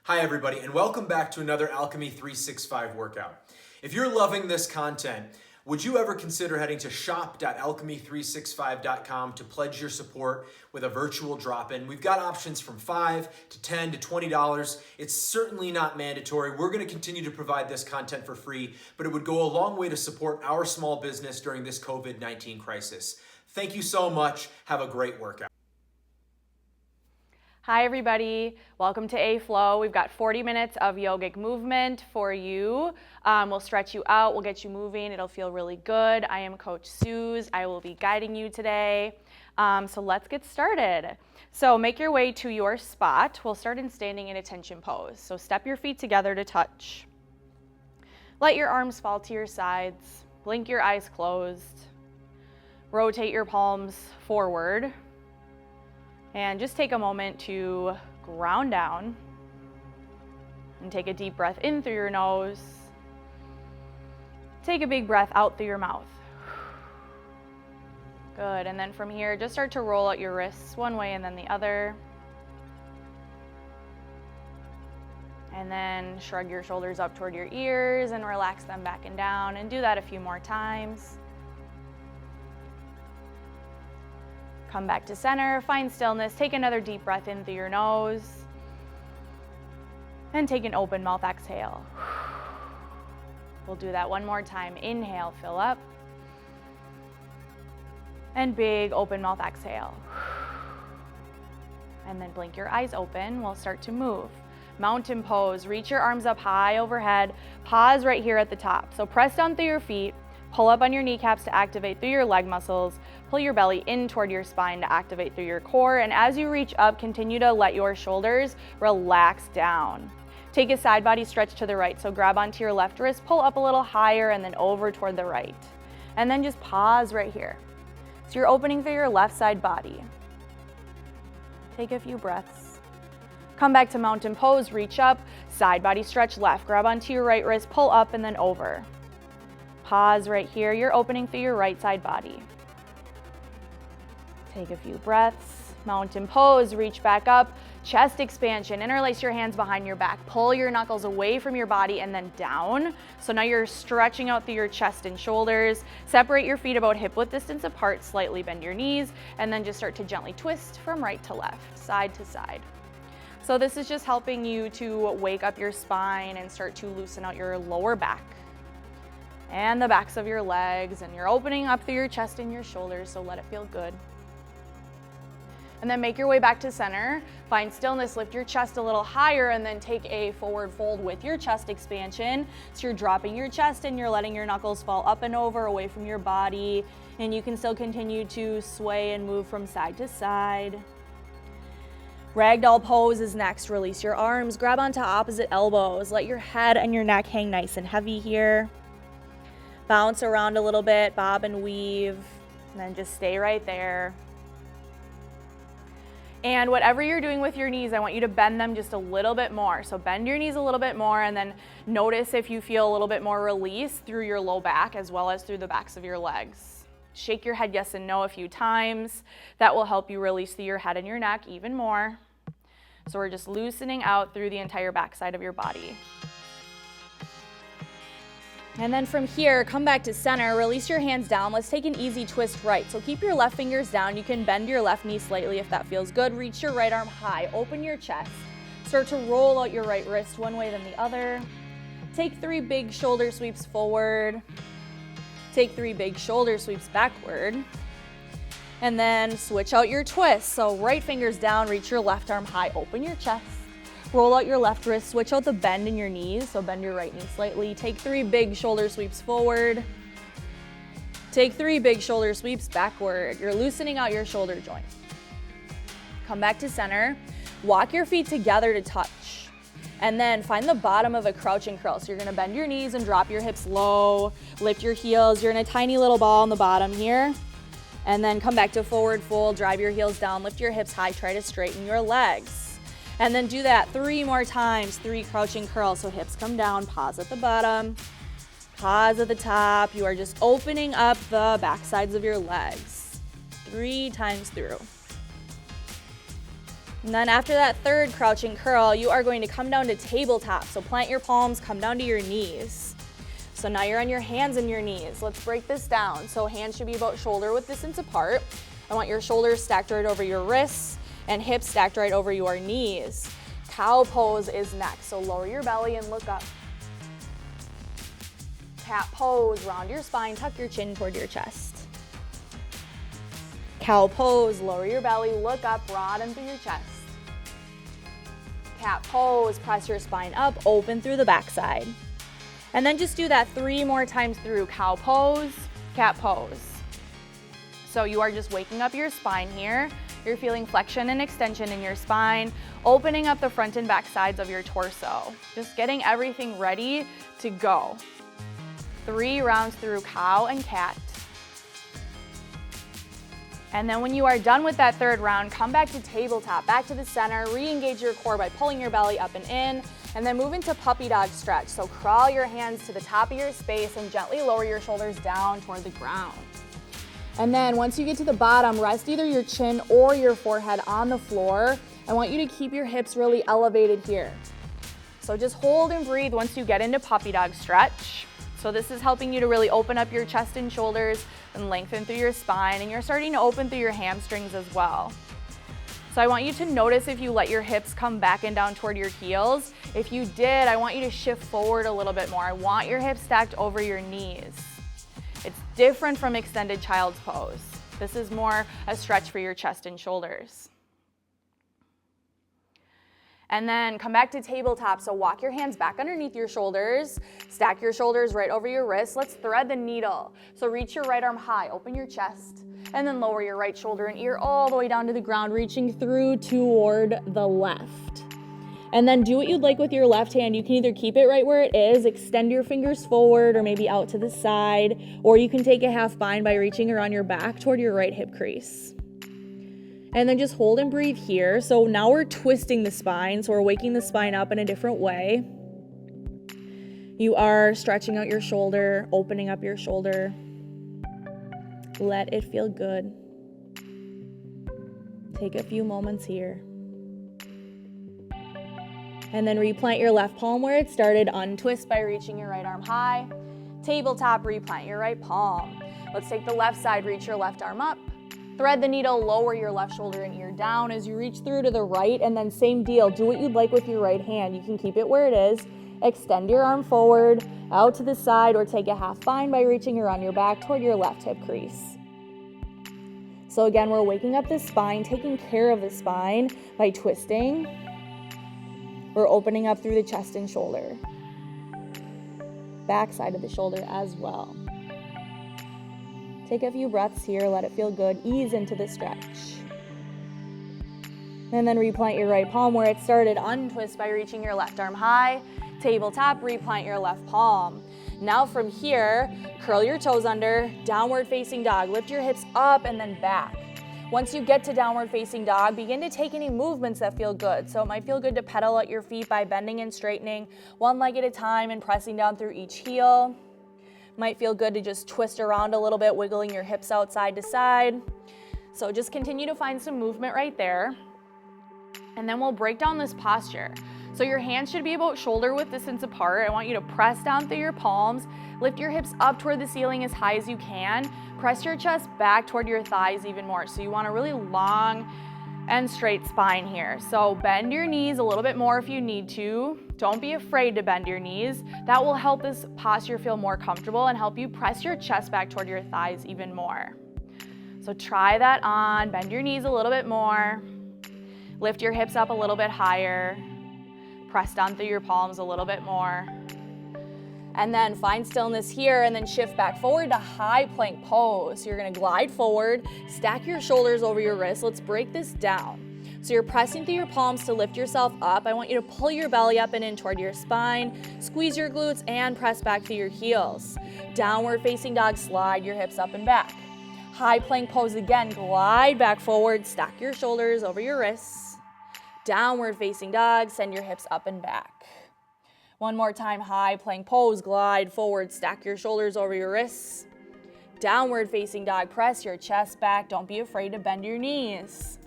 Hi everybody, and welcome back to another Alchemy 365 workout. If you're loving this content, would you ever consider heading to shop.alchemy365.com to pledge your support with a virtual drop-in? We've got options from $5 to $10 to $20. It's certainly not mandatory. We're going to continue to provide this content for free, but it would go a long way to support our small business during this COVID-19 crisis. Thank you so much. Have a great workout. Hi everybody, welcome to AFlow. We've got 40 minutes of yogic movement for you. We'll stretch you out, we'll get you moving, it'll feel really good. I am Coach Suze, I will be guiding you today. So let's get started. So make your way to your spot. We'll start in standing in attention pose. So step your feet together to touch. Let your arms fall to your sides, blink your eyes closed. Rotate your palms forward. And just take a moment to ground down and take a deep breath in through your nose. Take a big breath out through your mouth. Good, and then from here, just start to roll out your wrists one way and then the other. And then shrug your shoulders up toward your ears and relax them back and down, and do that a few more times. Come back to center, find stillness, take another deep breath in through your nose, and take an open mouth exhale. We'll do that one more time. Inhale, fill up, and big open mouth exhale. And then blink your eyes open, we'll start to move. Mountain pose, reach your arms up high overhead, pause right here at the top. So press down through your feet, pull up on your kneecaps to activate through your leg muscles. Pull your belly in toward your spine to activate through your core. And as you reach up, continue to let your shoulders relax down. Take a side body stretch to the right. So grab onto your left wrist, pull up a little higher and then over toward the right. And then just pause right here. So you're opening through your left side body. Take a few breaths. Come back to mountain pose, reach up, side body stretch left. Grab onto your right wrist, pull up and then over. Pause right here. You're opening through your right side body. Take a few breaths. Mountain pose, reach back up, chest expansion, interlace your hands behind your back, pull your knuckles away from your body and then down. So now you're stretching out through your chest and shoulders. Separate your feet about hip width distance apart, slightly bend your knees, and then just start to gently twist from right to left, side to side. So this is just helping you to wake up your spine and start to loosen out your lower back and the backs of your legs, and you're opening up through your chest and your shoulders, so let it feel good. And then make your way back to center, find stillness, lift your chest a little higher, and then take a forward fold with your chest expansion. So you're dropping your chest and you're letting your knuckles fall up and over, away from your body, and you can still continue to sway and move from side to side. Ragdoll pose is next. Release your arms, grab onto opposite elbows, let your head and your neck hang nice and heavy here. Bounce around a little bit, bob and weave, and then just stay right there. And whatever you're doing with your knees, I want you to bend them just a little bit more. So bend your knees a little bit more, and then notice if you feel a little bit more release through your low back as well as through the backs of your legs. Shake your head yes and no a few times. That will help you release through your head and your neck even more. So we're just loosening out through the entire backside of your body. And then from here, come back to center, release your hands down. Let's take an easy twist right. So keep your left fingers down. You can bend your left knee slightly if that feels good. Reach your right arm high, open your chest. Start to roll out your right wrist one way then the other. Take 3 big shoulder sweeps forward. Take 3 big shoulder sweeps backward. And then switch out your twist. So right fingers down, reach your left arm high, open your chest. Roll out your left wrist, switch out the bend in your knees, so bend your right knee slightly. Take 3 big shoulder sweeps forward. Take 3 big shoulder sweeps backward. You're loosening out your shoulder joint. Come back to center. Walk your feet together to touch. And then find the bottom of a crouch and curl. So you're gonna bend your knees and drop your hips low. Lift your heels. You're in a tiny little ball on the bottom here. And then come back to forward fold, drive your heels down, lift your hips high, try to straighten your legs. And then do that 3 more times, 3 crouching curls. So hips come down, pause at the bottom, pause at the top. You are just opening up the back sides of your legs 3 times through. And then after that third crouching curl, you are going to come down to tabletop. So plant your palms, come down to your knees. So now you're on your hands and your knees. Let's break this down. So hands should be about shoulder width distance apart. I want your shoulders stacked right over your wrists and hips stacked right over your knees. Cow pose is next. So lower your belly and look up. Cat pose, round your spine, tuck your chin toward your chest. Cow pose, lower your belly, look up, broaden through your chest. Cat pose, press your spine up, open through the backside. And then just do that 3 more times through. Cow pose, cat pose. So you are just waking up your spine here. You're feeling flexion and extension in your spine, opening up the front and back sides of your torso. Just getting everything ready to go. 3 rounds through cow and cat. And then when you are done with that third round, come back to tabletop, back to the center, re-engage your core by pulling your belly up and in, and then move into puppy dog stretch. So crawl your hands to the top of your space and gently lower your shoulders down toward the ground. And then once you get to the bottom, rest either your chin or your forehead on the floor. I want you to keep your hips really elevated here. So just hold and breathe once you get into puppy dog stretch. So this is helping you to really open up your chest and shoulders and lengthen through your spine, and you're starting to open through your hamstrings as well. So I want you to notice if you let your hips come back and down toward your heels. If you did, I want you to shift forward a little bit more. I want your hips stacked over your knees. It's different from extended child's pose. This is more a stretch for your chest and shoulders. And then come back to tabletop. So walk your hands back underneath your shoulders, stack your shoulders right over your wrists. Let's thread the needle. So reach your right arm high, open your chest, and then lower your right shoulder and ear all the way down to the ground, reaching through toward the left. And then do what you'd like with your left hand. You can either keep it right where it is, extend your fingers forward or maybe out to the side, or you can take a half bind by reaching around your back toward your right hip crease. And then just hold and breathe here. So now we're twisting the spine. So we're waking the spine up in a different way. You are stretching out your shoulder, opening up your shoulder. Let it feel good. Take a few moments here. And then replant your left palm where it started. Untwist by reaching your right arm high. Tabletop, replant your right palm. Let's take the left side, reach your left arm up. Thread the needle, lower your left shoulder and ear down as you reach through to the right, and then same deal, do what you'd like with your right hand. You can keep it where it is, extend your arm forward, out to the side, or take a half bind by reaching around your back toward your left hip crease. So again, we're waking up the spine, taking care of the spine by twisting. We're opening up through the chest and shoulder. Back side of the shoulder as well. Take a few breaths here, let it feel good, ease into the stretch. And then replant your right palm where it started, untwist by reaching your left arm high, tabletop, replant your left palm. Now from here, curl your toes under, downward facing dog, lift your hips up and then back. Once you get to downward facing dog, begin to take any movements that feel good. So it might feel good to pedal at your feet by bending and straightening, one leg at a time and pressing down through each heel. Might feel good to just twist around a little bit, wiggling your hips out side to side. So just continue to find some movement right there. And then we'll break down this posture. So your hands should be about shoulder width distance apart. I want you to press down through your palms, lift your hips up toward the ceiling as high as you can. Press your chest back toward your thighs even more. So you want a really long and straight spine here. So bend your knees a little bit more if you need to. Don't be afraid to bend your knees. That will help this posture feel more comfortable and help you press your chest back toward your thighs even more. So try that on, bend your knees a little bit more. Lift your hips up a little bit higher. Press down through your palms a little bit more. And then find stillness here and then shift back forward to high plank pose. So you're gonna glide forward, stack your shoulders over your wrists. Let's break this down. So you're pressing through your palms to lift yourself up. I want you to pull your belly up and in toward your spine, squeeze your glutes and press back through your heels. Downward facing dog, slide your hips up and back. High plank pose again, glide back forward, stack your shoulders over your wrists. Downward facing dog, send your hips up and back. One more time, high plank pose, glide forward, stack your shoulders over your wrists. Downward facing dog, press your chest back. Don't be afraid to bend your knees.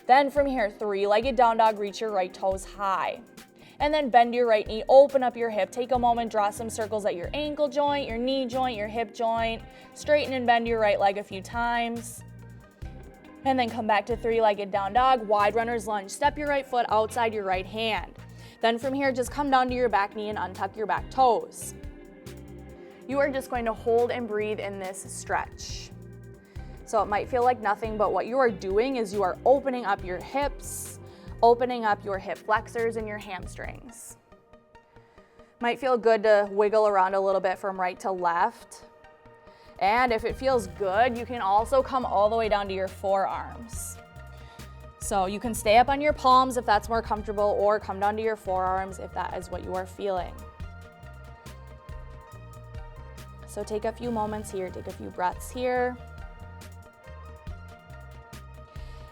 Then from here, three-legged down dog, reach your right toes high. And then bend your right knee, open up your hip. Take a moment, draw some circles at your ankle joint, your knee joint, your hip joint. Straighten and bend your right leg a few times. And then come back to three-legged down dog, wide runner's lunge. Step your right foot outside your right hand. Then from here, just come down to your back knee and untuck your back toes. You are just going to hold and breathe in this stretch. So it might feel like nothing, but what you are doing is you are opening up your hips, opening up your hip flexors and your hamstrings. Might feel good to wiggle around a little bit from right to left. And if it feels good, you can also come all the way down to your forearms. So you can stay up on your palms if that's more comfortable, or come down to your forearms if that is what you are feeling. So take a few moments here, take a few breaths here.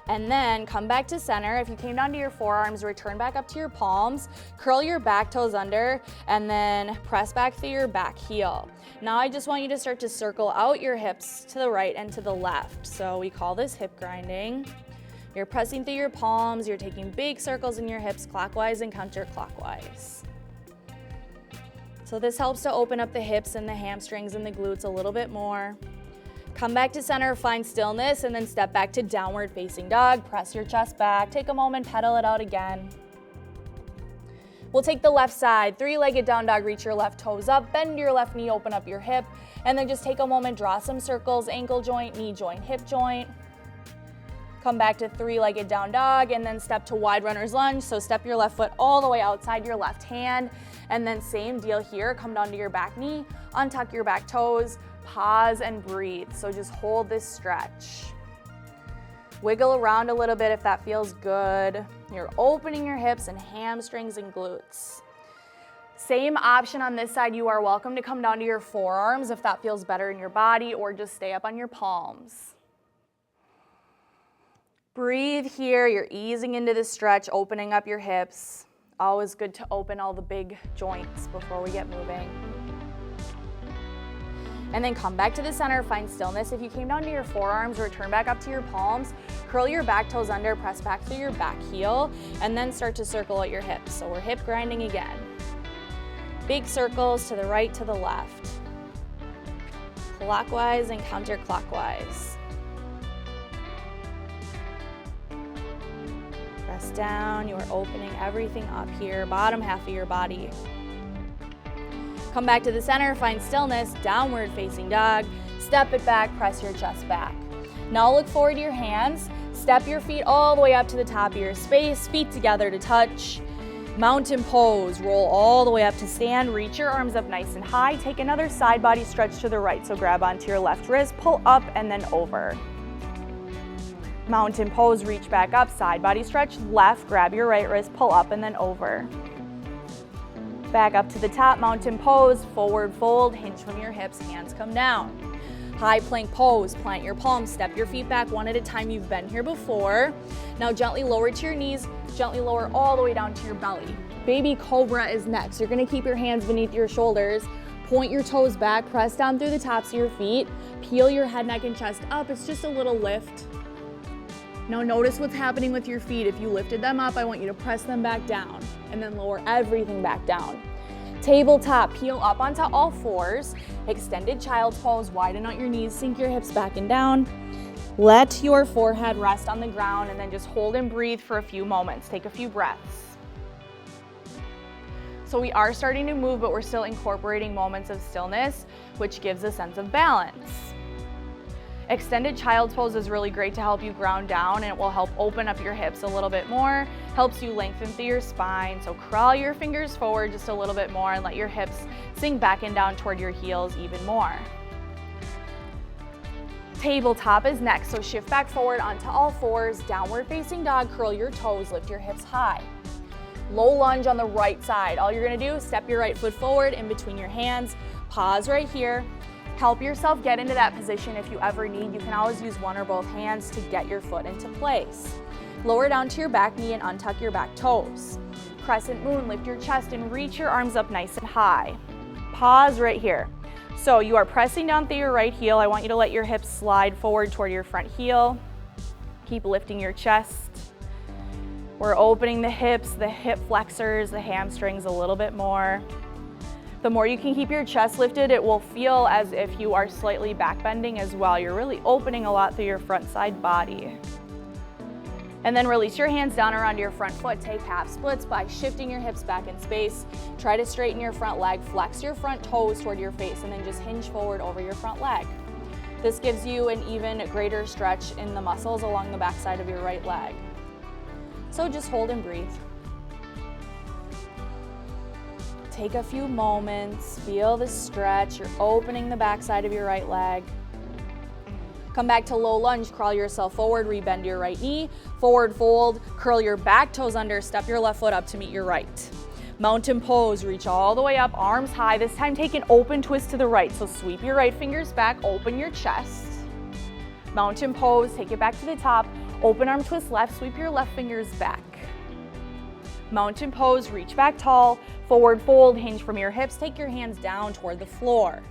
And then come back to center. If you came down to your forearms, return back up to your palms, curl your back toes under, and then press back through your back heel. Now I just want you to start to circle out your hips to the right and to the left. So we call this hip grinding. You're pressing through your palms, you're taking big circles in your hips clockwise and counterclockwise. So this helps to open up the hips and the hamstrings and the glutes a little bit more. Come back to center, find stillness, and then step back to downward facing dog. Press your chest back. Take a moment, pedal it out again. We'll take the left side, three-legged down dog, reach your left toes up, bend your left knee, open up your hip, and then just take a moment, draw some circles, ankle joint, knee joint, hip joint. Come back to three-legged down dog, and then step to wide runner's lunge. So step your left foot all the way outside your left hand, and then same deal here, come down to your back knee, untuck your back toes, pause and breathe. So just hold this stretch. Wiggle around a little bit if that feels good. You're opening your hips and hamstrings and glutes. Same option on this side. You are welcome to come down to your forearms if that feels better in your body, or just stay up on your palms. Breathe here. You're easing into the stretch, opening up your hips. Always good to open all the big joints before we get moving. And then come back to the center, find stillness. If you came down to your forearms, return back up to your palms, curl your back toes under, press back through your back heel, and then start to circle out your hips. So we're hip grinding again. Big circles to the right, to the left. Clockwise and counterclockwise. Press down, you're opening everything up here, bottom half of your body. Come back to the center, find stillness, downward facing dog, step it back, press your chest back. Now look forward to your hands, step your feet all the way up to the top of your space, feet together to touch. Mountain pose, roll all the way up to stand, reach your arms up nice and high, take another side body stretch to the right, so grab onto your left wrist, pull up and then over. Mountain pose, reach back up, side body stretch, left, grab your right wrist, pull up and then over. Back up to the top, mountain pose, forward fold, hinge from your hips, hands come down. High plank pose, plant your palms, step your feet back one at a time. You've been here before. Now gently lower to your knees, gently lower all the way down to your belly. Baby Cobra is next. You're gonna keep your hands beneath your shoulders, point your toes back, press down through the tops of your feet, peel your head, neck, and chest up. It's just a little lift. Now notice what's happening with your feet. If you lifted them up, I want you to press them back down and then lower everything back down. Tabletop, peel up onto all fours. Extended child's pose, widen out your knees, sink your hips back and down. Let your forehead rest on the ground and then just hold and breathe for a few moments. Take a few breaths. So we are starting to move, but we're still incorporating moments of stillness, which gives a sense of balance. Extended child's pose is really great to help you ground down, and it will help open up your hips a little bit more, helps you lengthen through your spine. So crawl your fingers forward just a little bit more and let your hips sink back and down toward your heels even more. Tabletop is next, so shift back forward onto all fours, downward facing dog, curl your toes, lift your hips high. Low lunge on the right side. All you're gonna do is step your right foot forward in between your hands, pause right here. Help yourself get into that position if you ever need. You can always use one or both hands to get your foot into place. Lower down to your back knee and untuck your back toes. Crescent moon, lift your chest and reach your arms up nice and high. Pause right here. So you are pressing down through your right heel. I want you to let your hips slide forward toward your front heel. Keep lifting your chest. We're opening the hips, the hip flexors, the hamstrings a little bit more. The more you can keep your chest lifted, it will feel as if you are slightly back bending as well. You're really opening a lot through your front side body. And then release your hands down around your front foot. Take half splits by shifting your hips back in space. Try to straighten your front leg, flex your front toes toward your face, and then just hinge forward over your front leg. This gives you an even greater stretch in the muscles along the backside of your right leg. So just hold and breathe. Take a few moments, feel the stretch. You're opening the backside of your right leg. Come back to low lunge, crawl yourself forward, rebend your right knee, forward fold, curl your back toes under, step your left foot up to meet your right. Mountain pose, reach all the way up, arms high. This time take an open twist to the right. So sweep your right fingers back, open your chest. Mountain pose, take it back to the top, open arm twist left, sweep your left fingers back. Mountain pose, reach back tall, forward fold, hinge from your hips, take your hands down toward the floor.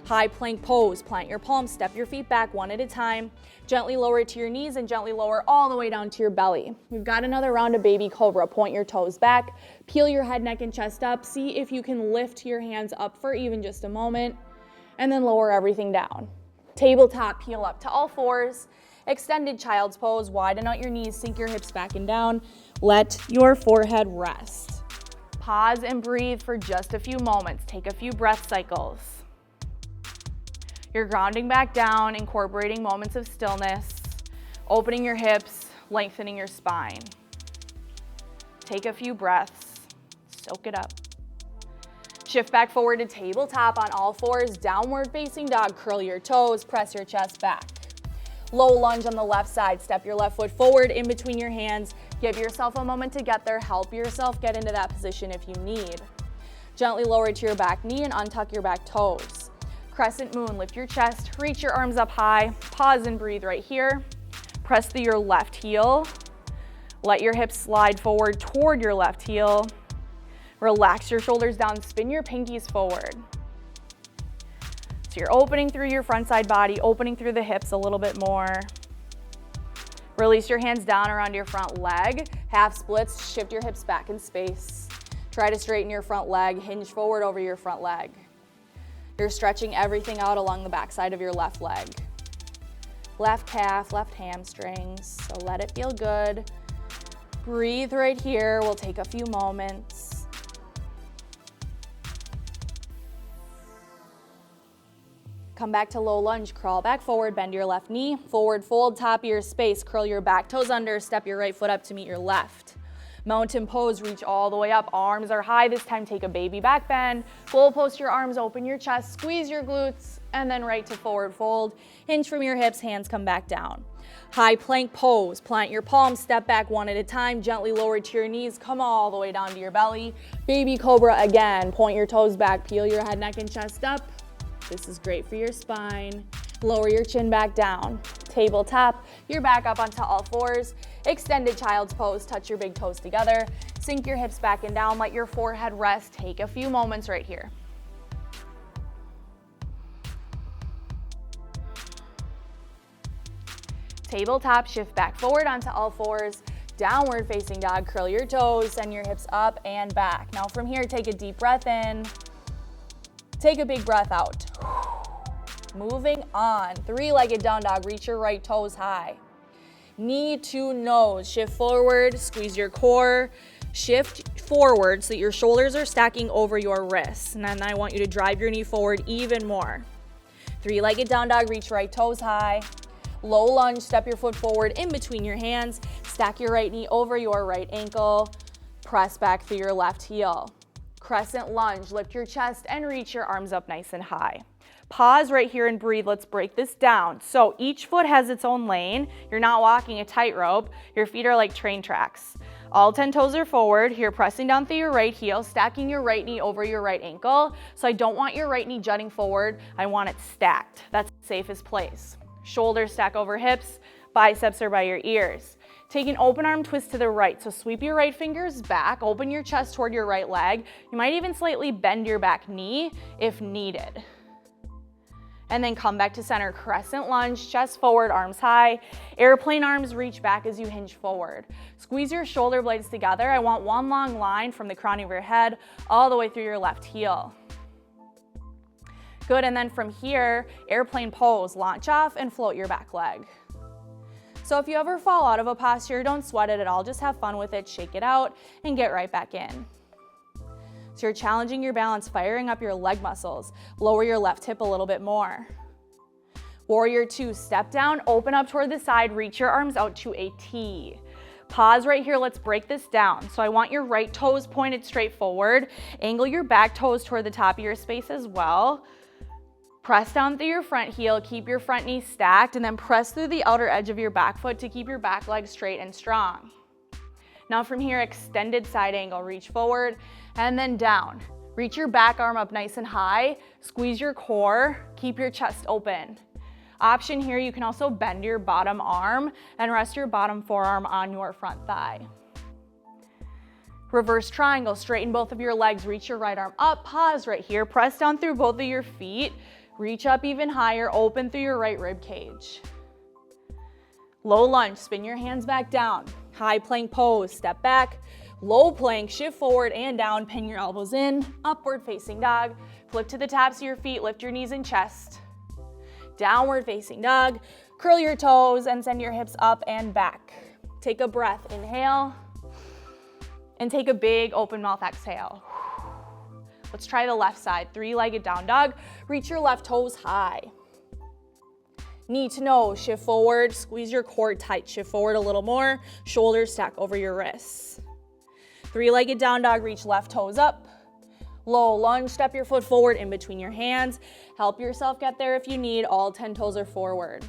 High plank pose, plant your palms, step your feet back one at a time, gently lower it to your knees and gently lower all the way down to your belly. We've got another round of baby cobra. Point your toes back, peel your head, neck, and chest up. See if you can lift your hands up for even just a moment, and then lower everything down. Tabletop, peel up to all fours. Extended child's pose, widen out your knees, sink your hips back and down. Let your forehead rest. Pause and breathe for just a few moments. Take a few breath cycles. You're grounding back down, incorporating moments of stillness, opening your hips, lengthening your spine. Take a few breaths, soak it up. Shift back forward to tabletop on all fours, downward facing dog, curl your toes, press your chest back. Low lunge on the left side, step your left foot forward in between your hands. Give yourself a moment to get there. Help yourself get into that position if you need. Gently lower to your back knee and untuck your back toes. Crescent moon, lift your chest, reach your arms up high, pause and breathe right here. Press through your left heel. Let your hips slide forward toward your left heel. Relax your shoulders down, spin your pinkies forward. So you're opening through your front side body, opening through the hips a little bit more. Release your hands down around your front leg. Half splits, shift your hips back in space. Try to straighten your front leg, hinge forward over your front leg. You're stretching everything out along the backside of your left leg. Left calf, left hamstrings, so let it feel good. Breathe right here, we'll take a few moments. Come back to low lunge, crawl back forward, bend your left knee, forward fold, top of your space, curl your back toes under, step your right foot up to meet your left. Mountain pose, reach all the way up, arms are high. This time take a baby back bend, full post your arms, open your chest, squeeze your glutes, and then right to forward fold. Hinge from your hips, hands come back down. High plank pose, plant your palms, step back one at a time, gently lower to your knees, come all the way down to your belly. Baby cobra again, point your toes back, peel your head, neck, and chest up. This is great for your spine. Lower your chin back down. Tabletop, you're back up onto all fours. Extended child's pose, touch your big toes together. Sink your hips back and down, let your forehead rest. Take a few moments right here. Tabletop, shift back forward onto all fours. Downward facing dog, curl your toes, send your hips up and back. Now from here, take a deep breath in. Take a big breath out. Moving on, three-legged down dog, reach your right toes high. Knee to nose, shift forward, squeeze your core, shift forward so that your shoulders are stacking over your wrists. And then I want you to drive your knee forward even more. Three-legged down dog, reach right toes high. Low lunge, step your foot forward in between your hands, stack your right knee over your right ankle, press back through your left heel. Crescent lunge, lift your chest and reach your arms up nice and high. Pause right here and breathe. Let's break this down. So each foot has its own lane. You're not walking a tightrope. Your feet are like train tracks. All 10 toes are forward. You're pressing down through your right heel, stacking your right knee over your right ankle. So I don't want your right knee jutting forward. I want it stacked. That's the safest place. Shoulders stack over hips, biceps are by your ears. Take an open arm twist to the right. So sweep your right fingers back, open your chest toward your right leg. You might even slightly bend your back knee if needed. And then come back to center. Crescent lunge, chest forward, arms high. Airplane arms reach back as you hinge forward. Squeeze your shoulder blades together. I want one long line from the crown of your head all the way through your left heel. Good, and then from here, airplane pose, launch off and float your back leg. So if you ever fall out of a posture, don't sweat it at all. Just have fun with it, shake it out, and get right back in. So you're challenging your balance, firing up your leg muscles. Lower your left hip a little bit more. Warrior two, step down, open up toward the side, reach your arms out to a T. Pause right here, let's break this down. So I want your right toes pointed straight forward. Angle your back toes toward the top of your space as well. Press down through your front heel, keep your front knee stacked, and then press through the outer edge of your back foot to keep your back leg straight and strong. Now from here, extended side angle, reach forward and then down. Reach your back arm up nice and high, squeeze your core, keep your chest open. Option here, you can also bend your bottom arm and rest your bottom forearm on your front thigh. Reverse triangle, straighten both of your legs, reach your right arm up, pause right here, press down through both of your feet, reach up even higher, open through your right rib cage. Low lunge, spin your hands back down. High plank pose, step back. Low plank, shift forward and down, pin your elbows in. Upward facing dog, flip to the tops of your feet, lift your knees and chest. Downward facing dog, curl your toes and send your hips up and back. Take a breath, inhale, and take a big open mouth exhale. Let's try the left side, three-legged down dog. Reach your left toes high. Knee to nose, shift forward, squeeze your core tight, shift forward a little more, shoulders stack over your wrists. Three-legged down dog, reach left toes up. Low lunge, step your foot forward in between your hands. Help yourself get there if you need, all 10 toes are forward.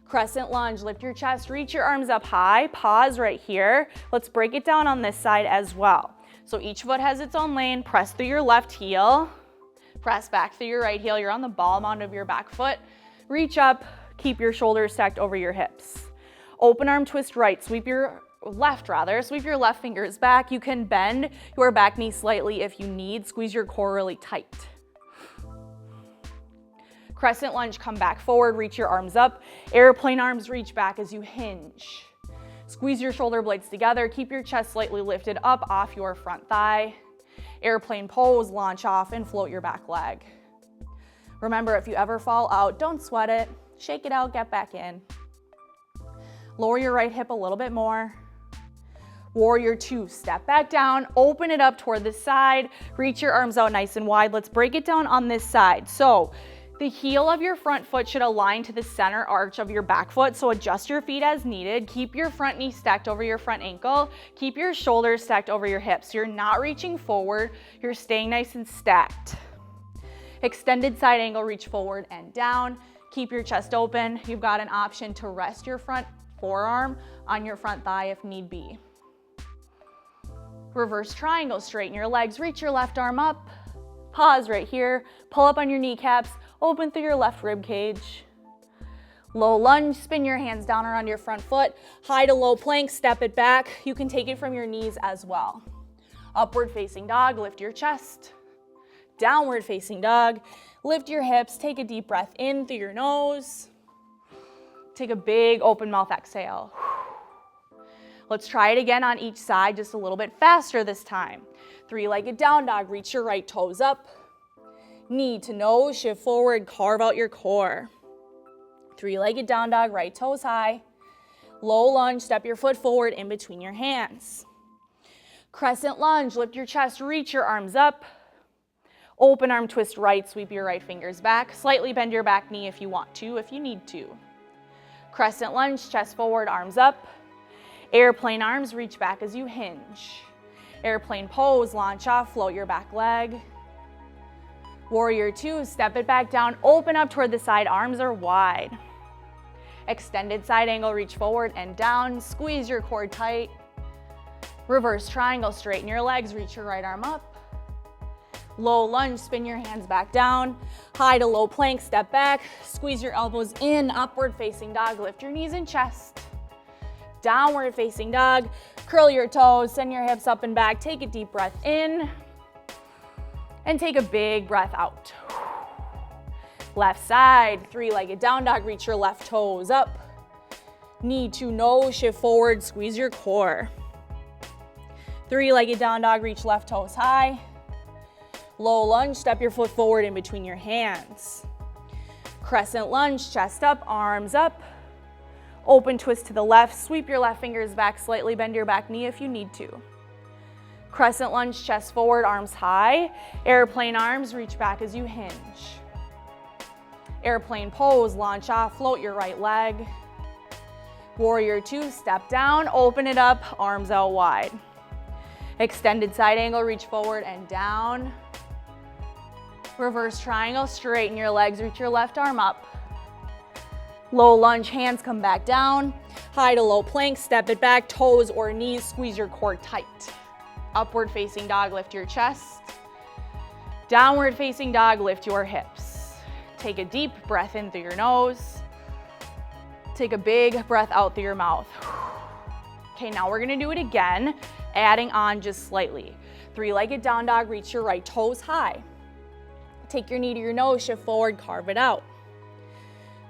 Crescent lunge, lift your chest, reach your arms up high, pause right here. Let's break it down on this side as well. So each foot has its own lane, press through your left heel, press back through your right heel, you're on the ball mound of your back foot. Reach up, keep your shoulders stacked over your hips. Open arm twist right, sweep your left fingers back. You can bend your back knee slightly if you need, squeeze your core really tight. Crescent lunge, come back forward, reach your arms up. Airplane arms reach back as you hinge. Squeeze your shoulder blades together, keep your chest slightly lifted up off your front thigh. Airplane pose, launch off and float your back leg. Remember, if you ever fall out, don't sweat it. Shake it out, get back in. Lower your right hip a little bit more. Warrior two, step back down, open it up toward the side, reach your arms out nice and wide. Let's break it down on this side. So the heel of your front foot should align to the center arch of your back foot, so adjust your feet as needed. Keep your front knee stacked over your front ankle. Keep your shoulders stacked over your hips. You're not reaching forward, you're staying nice and stacked. Extended side angle, reach forward and down. Keep your chest open. You've got an option to rest your front forearm on your front thigh if need be. Reverse triangle, straighten your legs, reach your left arm up. Pause right here, pull up on your kneecaps, open through your left rib cage. Low lunge, spin your hands down around your front foot. High to low plank, step it back. You can take it from your knees as well. Upward facing dog, lift your chest. Downward facing dog, lift your hips, take a deep breath in through your nose. Take a big open mouth exhale. Let's try it again on each side, just a little bit faster this time. Three-legged down dog, reach your right toes up. Knee to nose, shift forward, carve out your core. Three-legged down dog, right toes high. Low lunge, step your foot forward in between your hands. Crescent lunge, lift your chest, reach your arms up. Open arm twist right, sweep your right fingers back. Slightly bend your back knee if you want to, if you need to. Crescent lunge, chest forward, arms up. Airplane arms, reach back as you hinge. Airplane pose, launch off, float your back leg. Warrior two, step it back down, open up toward the side, arms are wide. Extended side angle, reach forward and down, squeeze your core tight. Reverse triangle, straighten your legs, reach your right arm up. Low lunge, spin your hands back down. High to low plank, step back, squeeze your elbows in, upward facing dog, lift your knees and chest. Downward facing dog, curl your toes, send your hips up and back, take a deep breath in, and take a big breath out. Left side, three-legged down dog, reach your left toes up. Knee to nose, shift forward, squeeze your core. Three-legged down dog, reach left toes high. Low lunge, step your foot forward in between your hands. Crescent lunge, chest up, arms up. Open twist to the left, sweep your left fingers back slightly, bend your back knee if you need to. Crescent lunge, chest forward, arms high. Airplane arms, reach back as you hinge. Airplane pose, launch off, float your right leg. Warrior two, step down, open it up, arms out wide. Extended side angle, reach forward and down. Reverse triangle, straighten your legs, reach your left arm up. Low lunge, hands come back down. High to low plank, step it back, toes or knees, squeeze your core tight. Upward facing dog, lift your chest. Downward facing dog, lift your hips. Take a deep breath in through your nose. Take a big breath out through your mouth. Okay, now we're gonna do it again, adding on just slightly. Three-legged down dog, reach your right toes high. Take your knee to your nose, shift forward, carve it out.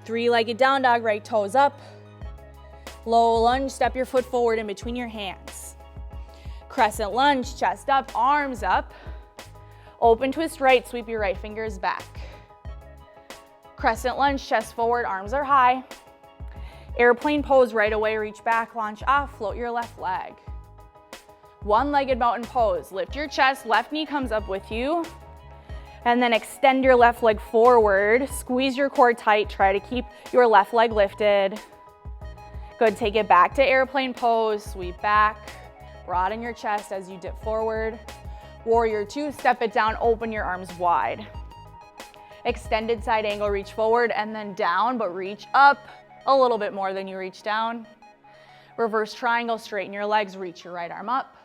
Three-legged down dog, right toes up. Low lunge, step your foot forward in between your hands. Crescent lunge, chest up, arms up. Open twist right, sweep your right fingers back. Crescent lunge, chest forward, arms are high. Airplane pose, right away, reach back, launch off, float your left leg. One-legged mountain pose, lift your chest, left knee comes up with you. And then extend your left leg forward, squeeze your core tight, try to keep your left leg lifted. Good, take it back to airplane pose, sweep back, broaden your chest as you dip forward. Warrior two, step it down, open your arms wide. Extended side angle, reach forward and then down, but reach up a little bit more than you reach down. Reverse triangle, straighten your legs, reach your right arm up.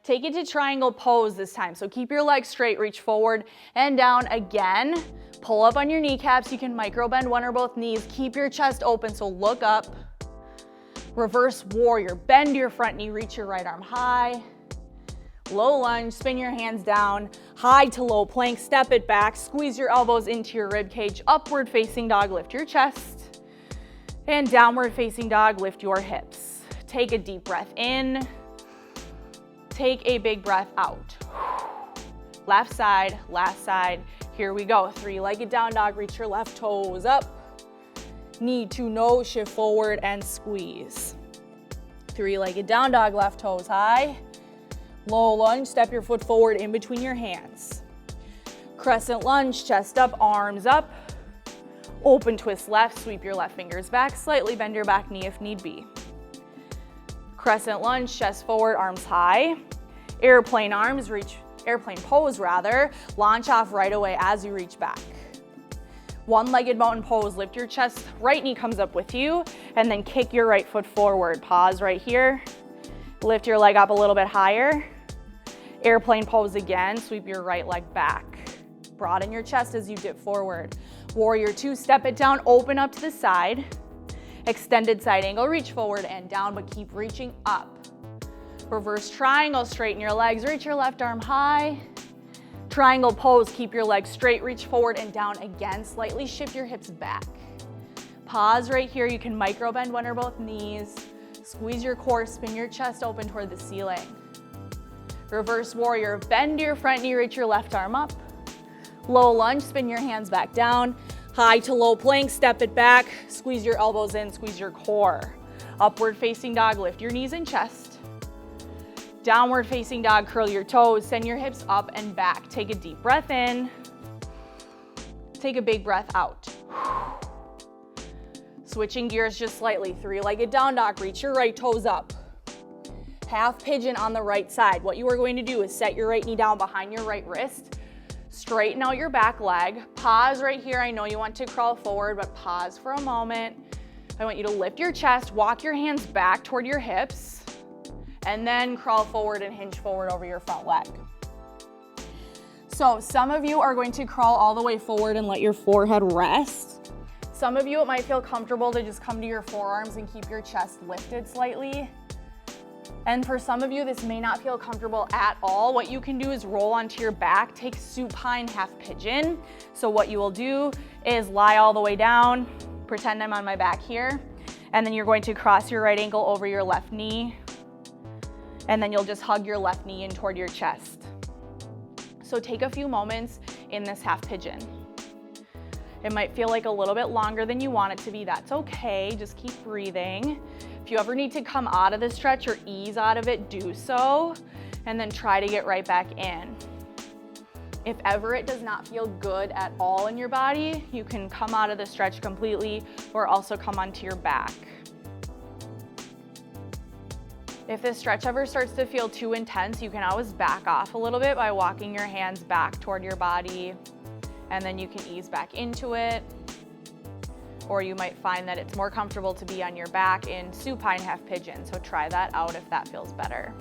Take it to triangle pose this time. So keep your legs straight, reach forward and down again. Pull up on your kneecaps. You can micro bend one or both knees. Keep your chest open, so look up. Reverse warrior, bend your front knee, reach your right arm high. Low lunge, spin your hands down. High to low plank, step it back. Squeeze your elbows into your rib cage. Upward facing dog, lift your chest. And downward facing dog, lift your hips. Take a deep breath in. Take a big breath out. Left side, last side. Here we go. Three-legged down dog, reach your left toes up. Knee to nose, shift forward and squeeze. Three-legged down dog, left toes high. Low lunge, step your foot forward in between your hands. Crescent lunge, chest up, arms up. Open twist left, sweep your left fingers back, slightly bend your back knee if need be. Crescent lunge, chest forward, arms high. Airplane arms, airplane pose rather. Launch off right away as you reach back. One-legged mountain pose, lift your chest, right knee comes up with you, and then kick your right foot forward. Pause right here. Lift your leg up a little bit higher. Airplane pose again, sweep your right leg back. Broaden your chest as you dip forward. Warrior two, step it down, open up to the side. Extended side angle, reach forward and down, but keep reaching up. Reverse triangle, straighten your legs, reach your left arm high. Triangle pose, keep your legs straight, reach forward and down again, slightly shift your hips back. Pause right here, you can micro bend one or both knees. Squeeze your core, spin your chest open toward the ceiling. Reverse warrior, bend your front knee, reach your left arm up. Low lunge, spin your hands back down. High to low plank, step it back, squeeze your elbows in, squeeze your core. Upward facing dog, lift your knees and chest. Downward facing dog, curl your toes, send your hips up and back. Take a deep breath in. Take a big breath out. Switching gears just slightly, three-legged down dog, reach your right toes up. Half pigeon on the right side. What you are going to do is set your right knee down behind your right wrist. Straighten out your back leg. Pause right here. I know you want to crawl forward, but pause for a moment. I want you to lift your chest, walk your hands back toward your hips, and then crawl forward and hinge forward over your front leg. So some of you are going to crawl all the way forward and let your forehead rest. Some of you, it might feel comfortable to just come to your forearms and keep your chest lifted slightly. And for some of you, this may not feel comfortable at all. What you can do is roll onto your back, take supine half pigeon. So what you will do is lie all the way down, pretend I'm on my back here, and then you're going to cross your right ankle over your left knee, and then you'll just hug your left knee in toward your chest. So take a few moments in this half pigeon. It might feel like a little bit longer than you want it to be. That's okay, just keep breathing. If you ever need to come out of the stretch or ease out of it, do so, and then try to get right back in. If ever it does not feel good at all in your body, you can come out of the stretch completely or also come onto your back. If this stretch ever starts to feel too intense, you can always back off a little bit by walking your hands back toward your body, and then you can ease back into it. Or you might find that it's more comfortable to be on your back in supine half pigeon, so try that out if that feels better.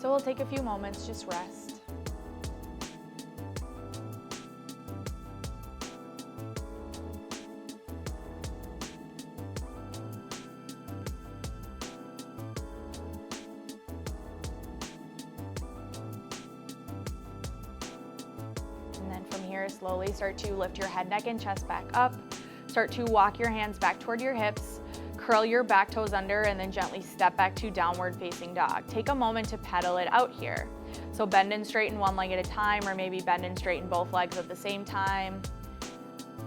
So we'll take a few moments, just rest. Slowly start to lift your head, neck, and chest back up. Start to walk your hands back toward your hips, curl your back toes under, and then gently step back to downward facing dog. Take a moment to pedal it out here. So bend and straighten one leg at a time, or maybe bend and straighten both legs at the same time.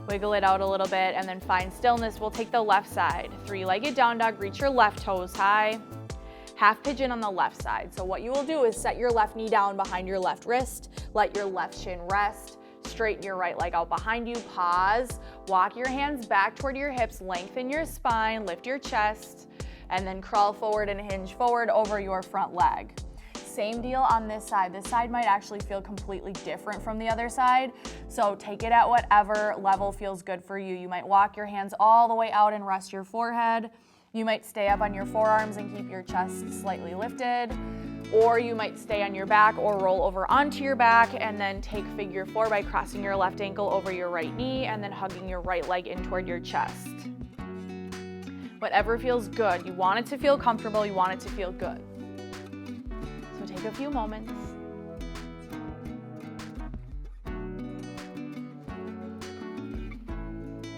Wiggle it out a little bit, and then find stillness. We'll take the left side. Three-legged down dog, reach your left toes high. Half pigeon on the left side. So what you will do is set your left knee down behind your left wrist, let your left shin rest. Straighten your right leg out behind you, pause, walk your hands back toward your hips, lengthen your spine, lift your chest, and then crawl forward and hinge forward over your front leg. Same deal on this side. This side might actually feel completely different from the other side, so take it at whatever level feels good for you. You might walk your hands all the way out and rest your forehead. You might stay up on your forearms and keep your chest slightly lifted. Or you might stay on your back or roll over onto your back and then take figure four by crossing your left ankle over your right knee and then hugging your right leg in toward your chest. Whatever feels good. You want it to feel comfortable, you want it to feel good. So take a few moments.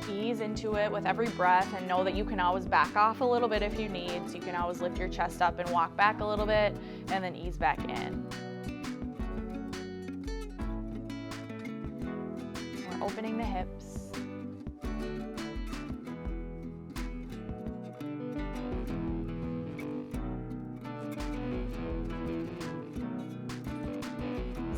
Ease into it with every breath and know that you can always back off a little bit if you need. So you can always lift your chest up and walk back a little bit and then ease back in. We're opening the hips.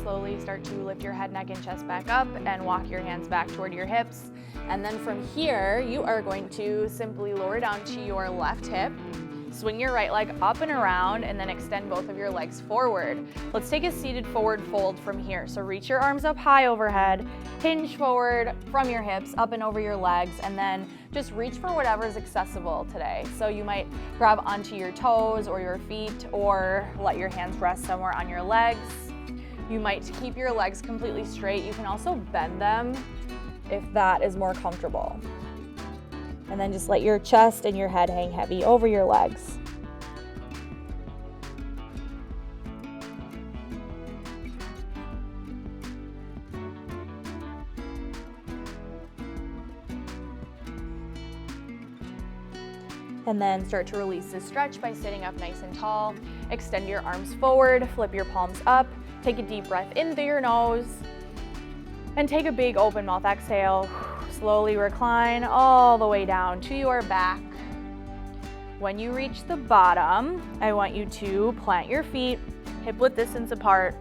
Slowly start to lift your head, neck, and chest back up and walk your hands back toward your hips. And then from here, you are going to simply lower down to your left hip, swing your right leg up and around, and then extend both of your legs forward. Let's take a seated forward fold from here. So reach your arms up high overhead, hinge forward from your hips, up and over your legs, and then just reach for whatever is accessible today. So you might grab onto your toes or your feet, or let your hands rest somewhere on your legs. You might keep your legs completely straight. You can also bend them if that is more comfortable. And then just let your chest and your head hang heavy over your legs. And then start to release this stretch by sitting up nice and tall. Extend your arms forward, flip your palms up, take a deep breath in through your nose, and take a big open mouth exhale. Slowly recline all the way down to your back. When you reach the bottom, I want you to plant your feet hip width distance apart,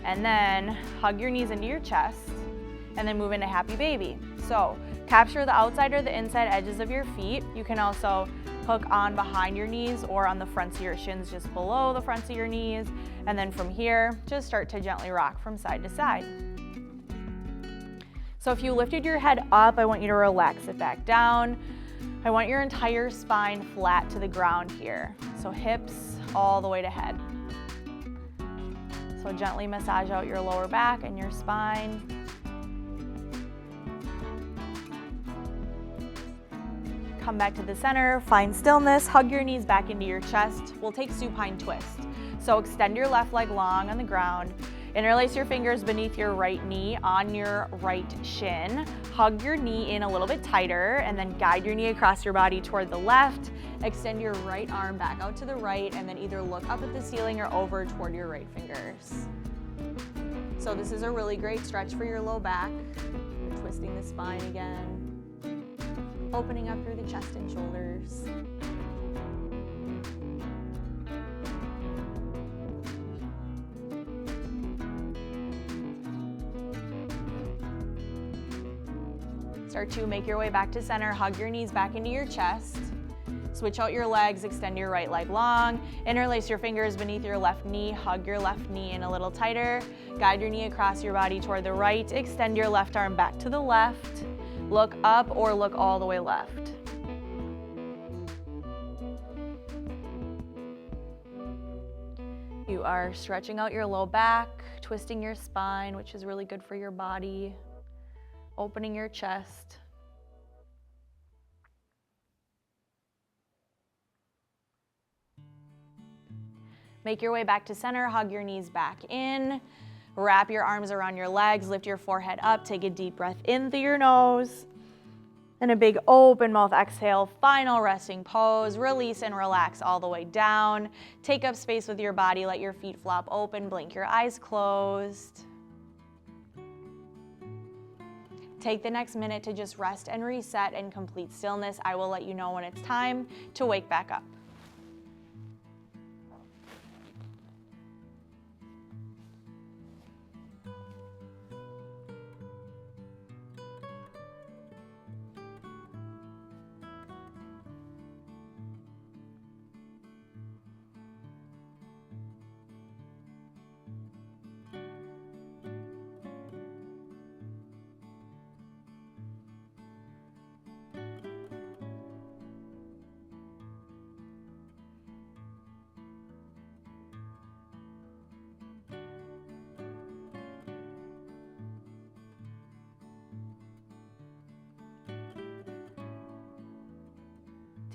and then hug your knees into your chest, and then move into happy baby. So capture the outside or the inside edges of your feet. You can also hook on behind your knees or on the fronts of your shins, just below the fronts of your knees. And then from here, just start to gently rock from side to side. So if you lifted your head up, I want you to relax it back down. I want your entire spine flat to the ground here. So hips all the way to head. So gently massage out your lower back and your spine. come back to the center, find stillness, hug your knees back into your chest. We'll take supine twist. So extend your left leg long on the ground. Interlace your fingers beneath your right knee on your right shin. Hug your knee in a little bit tighter and then guide your knee across your body toward the left. Extend your right arm back out to the right and then either look up at the ceiling or over toward your right fingers. So this is a really great stretch for your low back. Twisting the spine again. Opening up through the chest and shoulders. Start to make your way back to center. Hug your knees back into your chest. Switch out your legs, extend your right leg long. Interlace your fingers beneath your left knee. Hug your left knee in a little tighter. Guide your knee across your body toward the right. Extend your left arm back to the left. Look up or look all the way left. You are stretching out your low back, twisting your spine, which is really good for your body. Opening your chest. Make your way back to center, hug your knees back in. Wrap your arms around your legs, lift your forehead up, take a deep breath in through your nose. And a big open mouth exhale, final resting pose. Release and relax all the way down. Take up space with your body, let your feet flop open, blink your eyes closed. Take the next minute to just rest and reset in complete stillness. I will let you know when it's time to wake back up.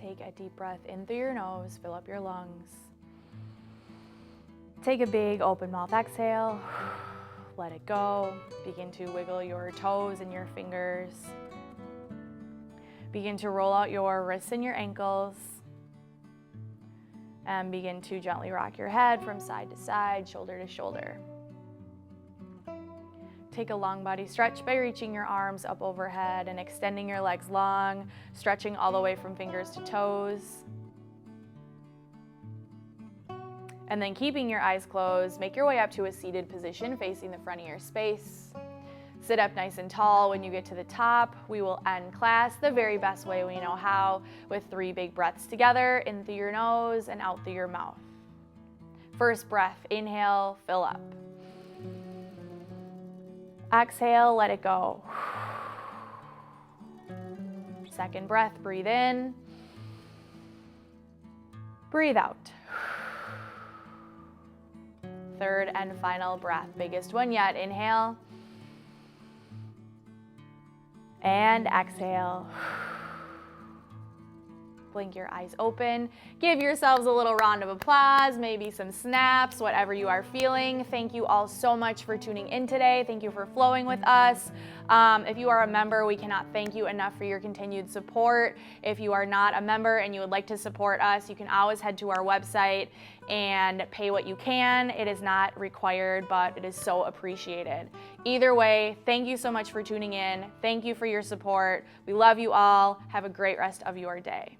Take a deep breath in through your nose, fill up your lungs. Take a big open mouth exhale, let it go. Begin to wiggle your toes and your fingers. Begin to roll out your wrists and your ankles. And begin to gently rock your head from side to side, shoulder to shoulder. Take a long body stretch by reaching your arms up overhead and extending your legs long, stretching all the way from fingers to toes. And then keeping your eyes closed, make your way up to a seated position facing the front of your space. Sit up nice and tall. When you get to the top, we will end class the very best way we know how, with 3 big breaths together, in through your nose and out through your mouth. First breath, inhale, fill up. Exhale, let it go. Second breath, breathe in. Breathe out. Third and final breath, biggest one yet. Inhale. And exhale. Blink your eyes open. Give yourselves a little round of applause, maybe some snaps, whatever you are feeling. Thank you all so much for tuning in today. Thank you for flowing with us. If you are a member, we cannot thank you enough for your continued support. If you are not a member and you would like to support us, you can always head to our website and pay what you can. It is not required, but it is so appreciated. Either way, thank you so much for tuning in. Thank you for your support. We love you all. Have a great rest of your day.